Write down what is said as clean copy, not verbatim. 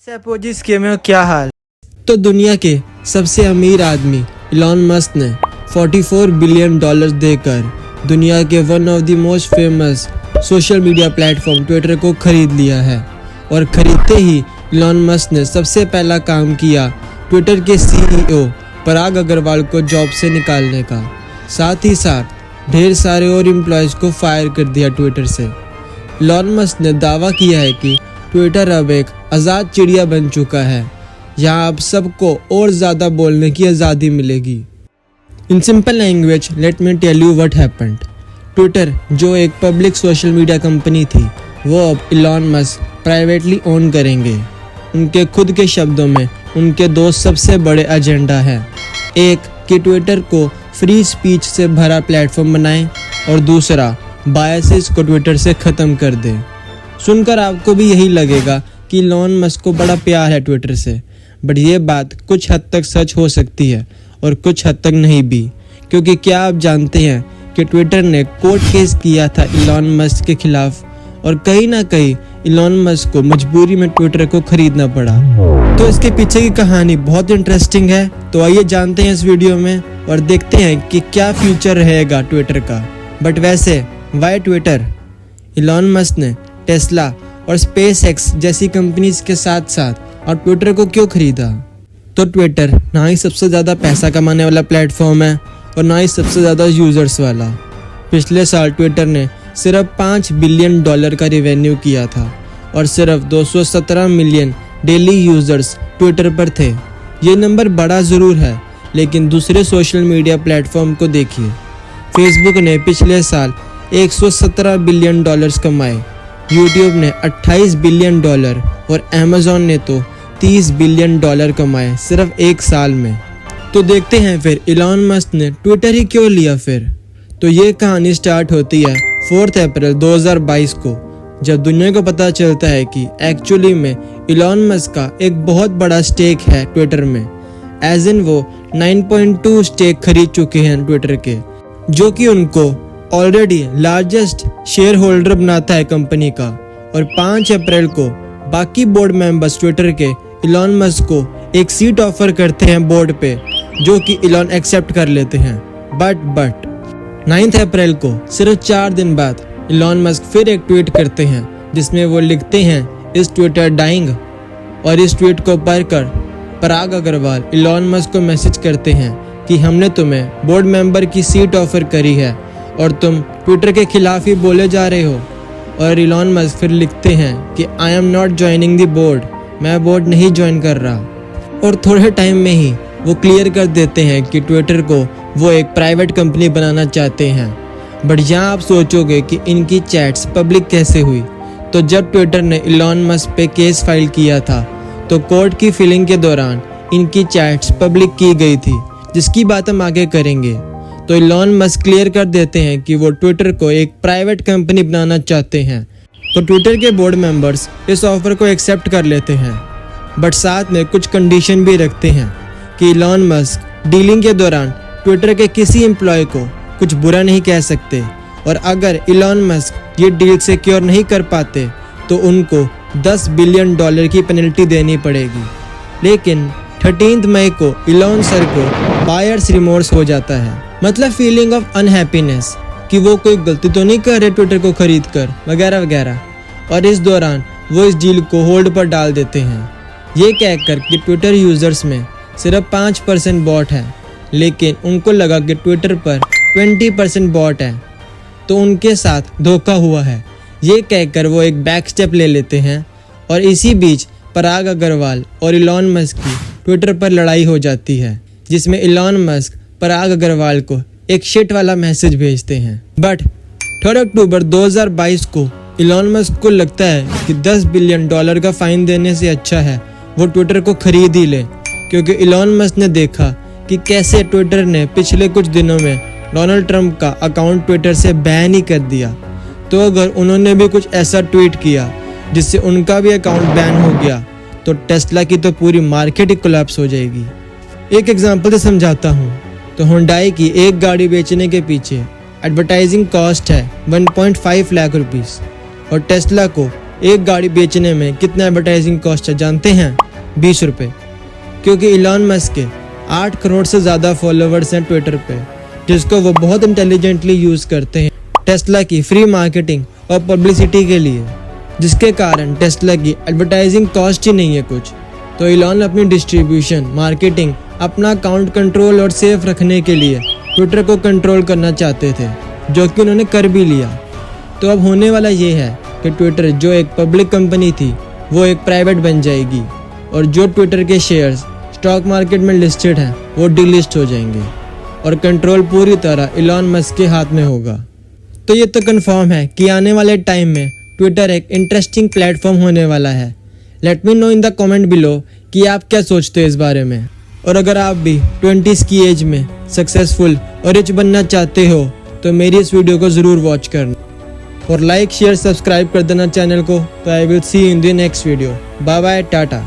सपोजिस के में क्या हाल। तो दुनिया के सबसे अमीर आदमी इलॉन मस्क ने 44 बिलियन डॉलर देकर दुनिया के one of the most famous social media platform Twitter को खरीद लिया है। और खरीदते ही इलॉन मस्क ने सबसे पहला काम किया ट्विटर के सीईओ पराग अग्रवाल को जॉब से निकालने का। साथ ही साथ ढेर सारे और एम्प्लॉयज़ को फायर कर दिया ट्विटर से। इलॉन मस्क ने दावा किया है कि ट्विटर अब एक आज़ाद चिड़िया बन चुका है। यहाँ अब सबको और ज़्यादा बोलने की आज़ादी मिलेगी। In simple language let me tell you what happened. Twitter जो एक पब्लिक सोशल मीडिया कंपनी थी वो अब इलॉन मस्क प्राइवेटली ओन करेंगे। उनके खुद के शब्दों में उनके दो सबसे बड़े एजेंडा हैं। एक कि ट्विटर को फ्री स्पीच से भरा प्लेटफॉर्म बनाएं और दूसरा बायसेस को ट्विटर से ख़त्म कर दें। सुनकर आपको भी यही लगेगा कि इलॉन मस्क को बड़ा प्यार है ट्विटर से, बट ये बात कुछ हद तक सच हो सकती है और कुछ हद तक नहीं भी। क्योंकि क्या आप जानते हैं कि ट्विटर ने कोर्ट केस किया था इलॉन मस्क के खिलाफ और कहीं ना कहीं इलॉन मस्क को मजबूरी में ट्विटर को खरीदना पड़ा। तो इसके पीछे की कहानी बहुत इंटरेस्टिंग है। तो आइए जानते हैं इस वीडियो में और देखते हैं कि क्या फ्यूचर रहेगा ट्विटर का। बट वैसे वाई ट्विटर? इलॉन मस्क ने टेस्ला और स्पेसएक्स जैसी कंपनीज के साथ साथ और ट्विटर को क्यों खरीदा? तो ट्विटर ना ही सबसे ज़्यादा पैसा कमाने वाला प्लेटफॉर्म है और ना ही सबसे ज़्यादा यूज़र्स वाला। पिछले साल ट्विटर ने सिर्फ $5 बिलियन का रेवेन्यू किया था और सिर्फ 217 मिलियन डेली यूज़र्स ट्विटर पर थे। ये नंबर बड़ा ज़रूर है, लेकिन दूसरे सोशल मीडिया प्लेटफॉर्म को देखिए। फेसबुक ने पिछले साल $117 बिलियन कमाए, यूट्यूब ने $28 बिलियन और अमेज़ॉन ने तो $30 बिलियन कमाए सिर्फ एक साल में। तो देखते हैं फिर इलॉन मस्क ने ट्विटर ही क्यों लिया फिर। तो ये कहानी स्टार्ट होती है 4 अप्रैल 2022 को, जब दुनिया को पता चलता है कि एक्चुअली में इलॉन मस्क का एक बहुत बड़ा स्टेक है ट्विटर में। एज इन वो 9.2 स्टेक खरीद चुके हैं ट्विटर के, जो कि उनको ऑलरेडी लार्जेस्ट शेयर होल्डर बनाता है कंपनी का। और 5 अप्रैल को बाकी बोर्ड मेंबर्स ट्विटर के इलॉन मस्क को एक सीट ऑफर करते हैं बोर्ड पे, जो कि इलॉन एक्सेप्ट कर लेते हैं। बट 9 अप्रैल को सिर्फ 4 दिन बाद इलॉन मस्क फिर एक ट्वीट करते हैं जिसमें वो लिखते हैं इस ट्विटर डाइंग। और इस ट्वीट को पढ़कर पराग अग्रवाल इलॉन मस्क को मैसेज करते हैं कि हमने तुम्हें बोर्ड मेंबर की सीट ऑफर करी है और तुम ट्विटर के खिलाफ ही बोले जा रहे हो। और इलॉन मस्क फिर लिखते हैं कि I am not joining the board, मैं बोर्ड नहीं ज्वाइन कर रहा। और थोड़े टाइम में ही वो क्लियर कर देते हैं कि ट्विटर को वो एक प्राइवेट कंपनी बनाना चाहते हैं। बट यहाँ आप सोचोगे कि इनकी चैट्स पब्लिक कैसे हुई। तो जब ट्विटर ने इलॉन मस्क पे केस फाइल किया था तो कोर्ट की फिलिंग के दौरान इनकी चैट्स पब्लिक की गई थी, जिसकी बात हम आगे करेंगे। तो इलॉन मस्क क्लियर कर देते हैं कि वो ट्विटर को एक प्राइवेट कंपनी बनाना चाहते हैं। तो ट्विटर के बोर्ड मेंबर्स इस ऑफर को एक्सेप्ट कर लेते हैं, बट साथ में कुछ कंडीशन भी रखते हैं कि इलॉन मस्क डीलिंग के दौरान ट्विटर के किसी एम्प्लॉय को कुछ बुरा नहीं कह सकते। और अगर इलॉन मस्क ये डील सिक्योर नहीं कर पाते तो उनको $10 बिलियन की पेनल्टी देनी पड़ेगी। लेकिन 13 मई को इलॉन सर को बायर्स रिमोर्स हो जाता है, मतलब फीलिंग ऑफ अनहैप्पीनेस कि वो कोई गलती तो नहीं कर रहे ट्विटर को खरीद कर वगैरह वगैरह। और इस दौरान वो इस डील को होल्ड पर डाल देते हैं, ये कहकर कि ट्विटर यूज़र्स में सिर्फ 5% बॉट है, लेकिन उनको लगा कि ट्विटर पर 20% बॉट है, तो उनके साथ धोखा हुआ है। ये कहकर वो एक बैक स्टेप ले लेते हैं। और इसी बीच पराग अग्रवाल और इलॉन मस्क की ट्विटर पर लड़ाई हो जाती है, जिसमें इलॉन मस्क पराग अग्रवाल को एक शिट वाला मैसेज भेजते हैं। बट 3 अक्टूबर 2022 को इलॉन मस्क को लगता है कि $10 बिलियन का फाइन देने से अच्छा है वो ट्विटर को खरीद ही ले। क्योंकि इलॉन मस्क ने देखा कि कैसे ट्विटर ने पिछले कुछ दिनों में डोनाल्ड ट्रंप का अकाउंट ट्विटर से बैन ही कर दिया। तो अगर उन्होंने भी कुछ ऐसा ट्वीट किया जिससे उनका भी अकाउंट बैन हो गया तो टेस्ला की तो पूरी मार्केट ही कोलैप्स हो जाएगी। एक एग्जांपल से समझाता हूँ। तो हुंडई की एक गाड़ी बेचने के पीछे एडवर्टाइजिंग कॉस्ट है 1.5 लाख रुपीस और टेस्ला को एक गाड़ी बेचने में कितना एडवर्टाइजिंग कॉस्ट है जानते हैं? 20 रुपये। क्योंकि इलॉन मस्क के 8 करोड़ से ज़्यादा फॉलोवर्स हैं ट्विटर पे, जिसको वो बहुत इंटेलिजेंटली यूज़ करते हैं टेस्ला की फ्री मार्केटिंग और पब्लिसिटी के लिए, जिसके कारण टेस्ला की एडवर्टाइजिंग कॉस्ट ही नहीं है कुछ। तो इलॉन अपनी डिस्ट्रीब्यूशन, मार्केटिंग, अपना अकाउंट कंट्रोल और सेफ रखने के लिए ट्विटर को कंट्रोल करना चाहते थे, जो कि उन्होंने कर भी लिया। तो अब होने वाला ये है कि ट्विटर जो एक पब्लिक कंपनी थी वो एक प्राइवेट बन जाएगी, और जो ट्विटर के शेयर्स स्टॉक मार्केट में लिस्टेड हैं वो डिलिस्ट हो जाएंगे, और कंट्रोल पूरी तरह इलॉन मस्क के हाथ में होगा। तो ये तो कंफर्म है कि आने वाले टाइम में ट्विटर एक इंटरेस्टिंग प्लेटफॉर्म होने वाला है। Let me know in the comment below कि आप क्या सोचते हो इस बारे में। और अगर आप भी 20s की एज में सक्सेसफुल और रिच बनना चाहते हो तो मेरी इस वीडियो को ज़रूर वॉच करना, और लाइक शेयर सब्सक्राइब कर देना चैनल को। तो I will see you in the next video. Bye bye, Tata.